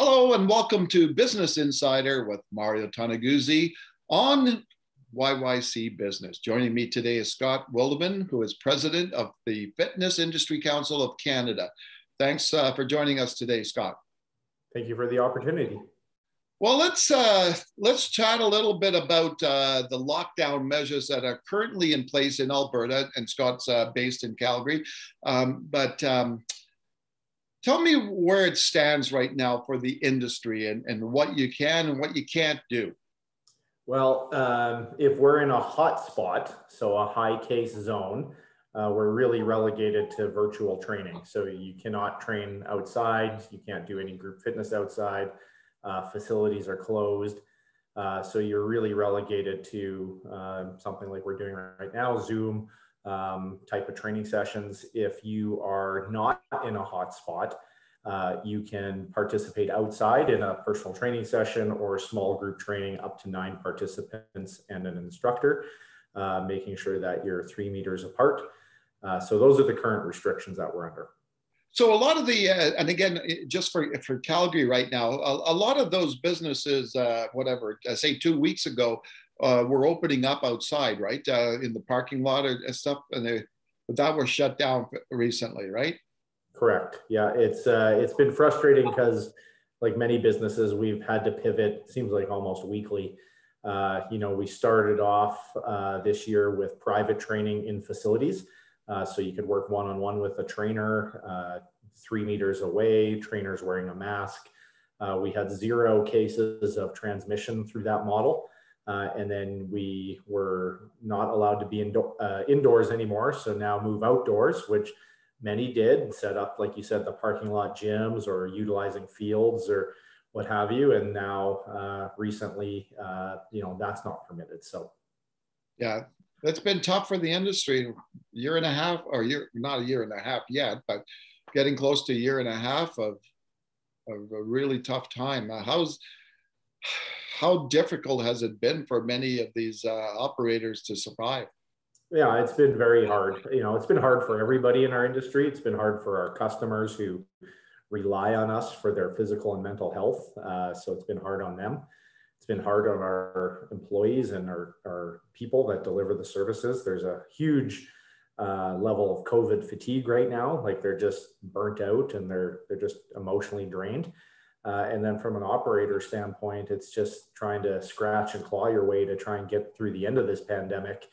Hello and welcome to Business Insider with Mario Toneguzzi on YYC Business. Joining me today is Scott Wildeman, who is president of the Fitness Industry Council of Canada. Thanks for joining us today, Scott. Thank you for the opportunity. Well, let's chat a little bit about the lockdown measures that are currently in place in Alberta, and Scott's based in Calgary. Tell me where it stands right now for the industry and what you can and what you can't do. Well, if we're in a hot spot, so a high case zone, we're really relegated to virtual training. So you cannot train outside, you can't do any group fitness outside, facilities are closed. So you're really relegated to something like we're doing right now, Zoom type of training sessions. If you are not in a hot spot, you can participate outside in a personal training session or small group training up to 9 participants and an instructor, making sure that you're 3 meters apart. So those are the current restrictions that we're under. So a lot of the, and again, just for Calgary right now, a lot of those businesses, say 2 weeks ago, were opening up outside, right? In the parking lot and stuff, but that was shut down recently, right? Correct. Yeah, it's been frustrating because, like many businesses, we've had to pivot. It seems like almost weekly. We started off this year with private training in facilities, so you could work one-on-one with a trainer, 3 meters away, trainers wearing a mask. We had 0 cases of transmission through that model. And then we were not allowed to be indoors anymore. So now move outdoors, which many did, set up, like you said, the parking lot gyms or utilizing fields or what have you. And now recently, that's not permitted. So, yeah, that's been tough for the industry. Year and a half, or not a year and a half yet, but getting close to a year and a half of a really tough time. How difficult has it been for many of these operators to survive? Yeah, it's been very hard. It's been hard for everybody in our industry. It's been hard for our customers who rely on us for their physical and mental health. So it's been hard on them. It's been hard on our employees and our people that deliver the services. There's a huge level of COVID fatigue right now. Like they're just burnt out and they're just emotionally drained. And then from an operator standpoint, it's just trying to scratch and claw your way to try and get through the end of this pandemic.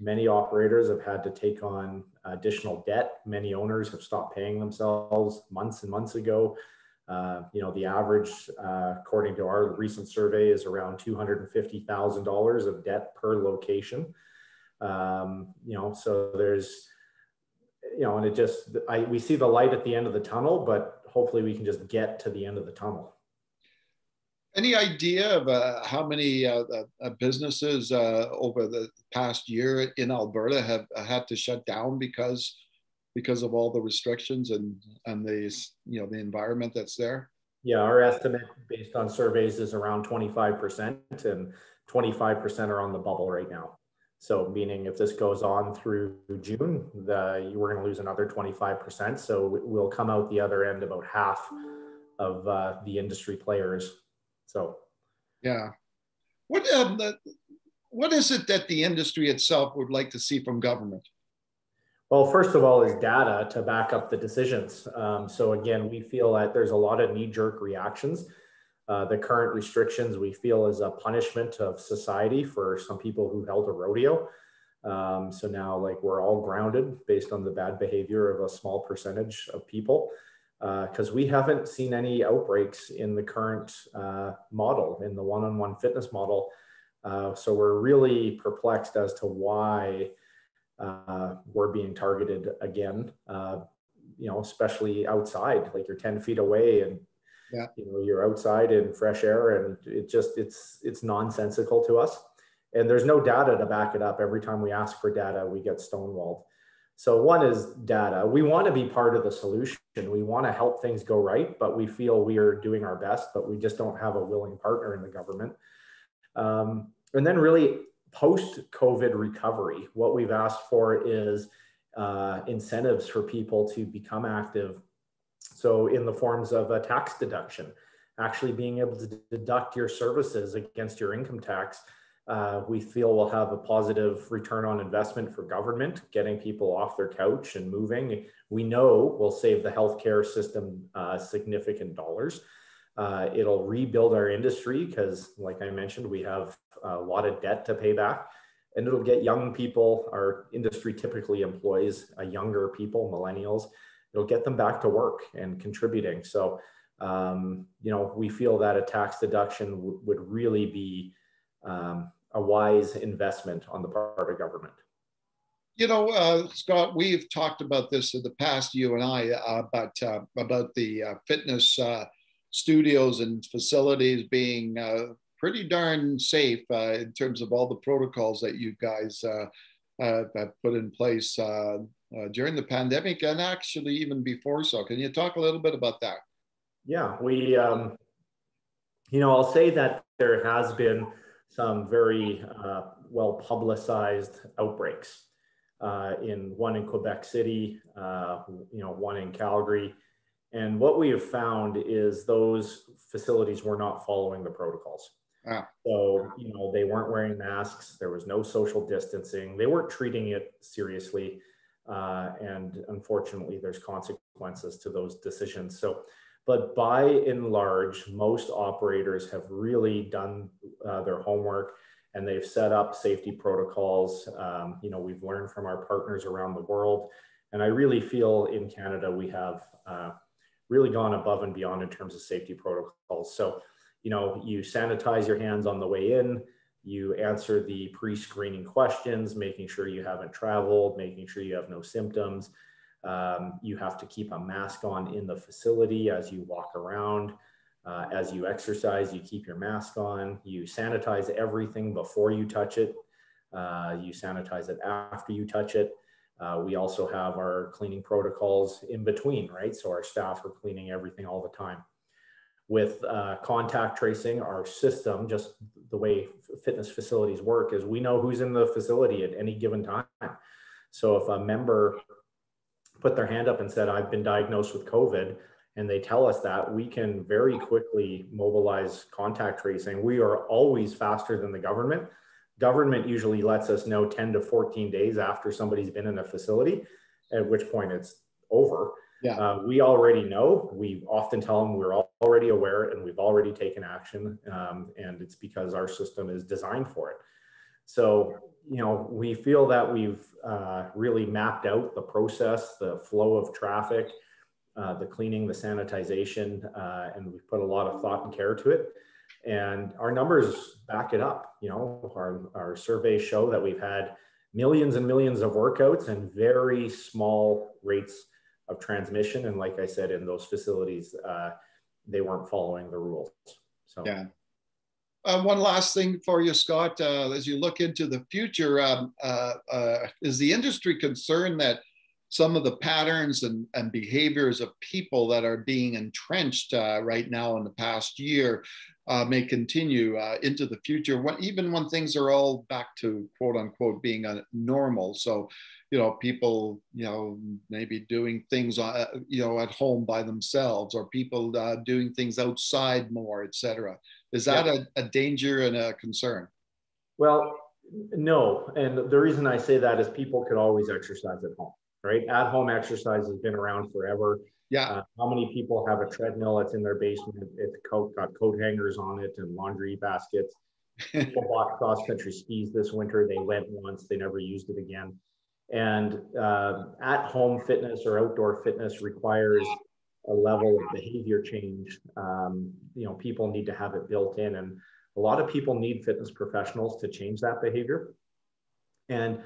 Many operators have had to take on additional debt. Many owners have stopped paying themselves months and months ago. The average, according to our recent survey, is around $250,000 of debt per location. So there's, and we see the light at the end of the tunnel, but hopefully we can just get to the end of the tunnel. Any idea of how many businesses over the past year in Alberta have had to shut down because of all the restrictions and the environment that's there? Yeah, our estimate based on surveys is around 25%, and 25% are on the bubble right now. So meaning if this goes on through June, we're going to lose another 25%. So we'll come out the other end about half of the industry players. So, yeah. What is it that the industry itself would like to see from government? Well, first of all is data to back up the decisions. So again, we feel that there's a lot of knee-jerk reactions. The current restrictions we feel is a punishment of society for some people who held a rodeo. So now we're all grounded based on the bad behavior of a small percentage of people, because we haven't seen any outbreaks in the current model, in the one-on-one fitness model. So we're really perplexed as to why we're being targeted again, especially outside, like you're 10 feet away and yeah. You're outside in fresh air, and it's nonsensical to us. And there's no data to back it up. Every time we ask for data, we get stonewalled. So one is data. We want to be part of the solution. We want to help things go right, but we feel we are doing our best, but we just don't have a willing partner in the government. And then really post-COVID recovery, what we've asked for is incentives for people to become active So in the forms of a tax deduction, actually being able to deduct your services against your income tax, we feel will have a positive return on investment for government, getting people off their couch and moving. We know will save the healthcare system significant dollars. It'll rebuild our industry because, like I mentioned, we have a lot of debt to pay back, and it'll get young people, our industry typically employs younger people, millennials, it'll get them back to work and contributing. So, we feel that a tax deduction would really be a wise investment on the part of government. Scott, we've talked about this in the past, you and I, about the fitness studios and facilities being pretty darn safe in terms of all the protocols that you guys have put in place during the pandemic and actually even before. So can you talk a little bit about that? Yeah, we, I'll say that there has been some very well publicized outbreaks. One in Quebec City, one in Calgary. And what we have found is those facilities were not following the protocols. Ah. So, they weren't wearing masks. There was no social distancing. They weren't treating it seriously. And unfortunately, there's consequences to those decisions. So, but by and large, most operators have really done their homework, and they've set up safety protocols. We've learned from our partners around the world. And I really feel in Canada, we have really gone above and beyond in terms of safety protocols. So, you sanitize your hands on the way in, you answer the pre-screening questions, making sure you haven't traveled, making sure you have no symptoms. You have to keep a mask on in the facility as you walk around. As you exercise, you keep your mask on. You sanitize everything before you touch it. You sanitize it after you touch it. We also have our cleaning protocols in between, right? So our staff are cleaning everything all the time. With contact tracing, our system, just the way fitness facilities work, is we know who's in the facility at any given time. So if a member put their hand up and said, I've been diagnosed with COVID, and they tell us that, we can very quickly mobilize contact tracing. We are always faster than the government. Government usually lets us know 10 to 14 days after somebody's been in a facility, at which point it's over. Yeah. We already know. We often tell them we're already aware and we've already taken action. And it's because our system is designed for it. So, we feel that we've really mapped out the process, the flow of traffic, the cleaning, the sanitization, and we've put a lot of thought and care to it. And our numbers back it up. Our surveys show that we've had millions and millions of workouts and very small rates of transmission. And like I said, in those facilities, they weren't following the rules. So yeah. One last thing for you, Scott, as you look into the future, is the industry concerned that some of the patterns and behaviors of people that are being entrenched right now in the past year may continue into the future, even when things are all back to quote unquote being normal? So, people, maybe doing things, at home by themselves, or people doing things outside more, et cetera. Is that a danger and a concern? Well, no. And the reason I say that is people could always exercise at home, right? At home exercise has been around forever. Yeah. How many people have a treadmill that's in their basement? It's got coat hangers on it and laundry baskets. People bought cross-country skis this winter. They went once, they never used it again. And at-home fitness or outdoor fitness requires a level of behavior change. People need to have it built in, and a lot of people need fitness professionals to change that behavior. And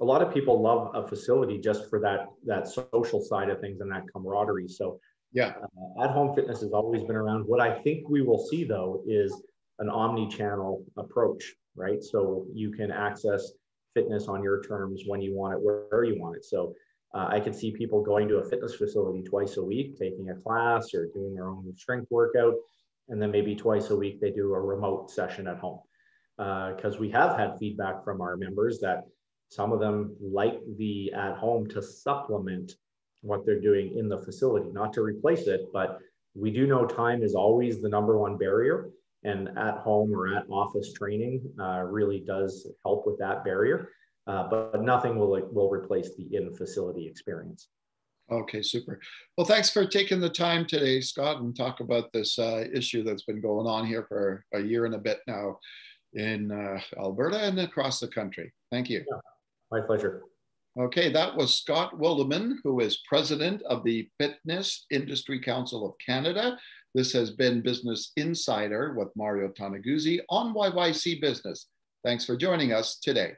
a lot of people love a facility just for that social side of things and that camaraderie. So yeah, at-home fitness has always been around. What I think we will see, though, is an omni-channel approach, right? So you can access fitness on your terms, when you want it, where you want it. So I could see people going to a fitness facility twice a week, taking a class or doing their own strength workout. And then maybe twice a week, they do a remote session at home. Because we have had feedback from our members that some of them like the at home to supplement what they're doing in the facility, not to replace it, but we do know time is always the number one barrier, and at home or at office training really does help with that barrier, but nothing will replace the in-facility experience. Okay, super. Well, thanks for taking the time today, Scott, and talk about this issue that's been going on here for a year and a bit now in Alberta and across the country. Thank you. Yeah, my pleasure. Okay, that was Scott Wildeman, who is president of the Fitness Industry Council of Canada. This has been Business Insider with Mario Toneguzzi on YYC Business. Thanks for joining us today.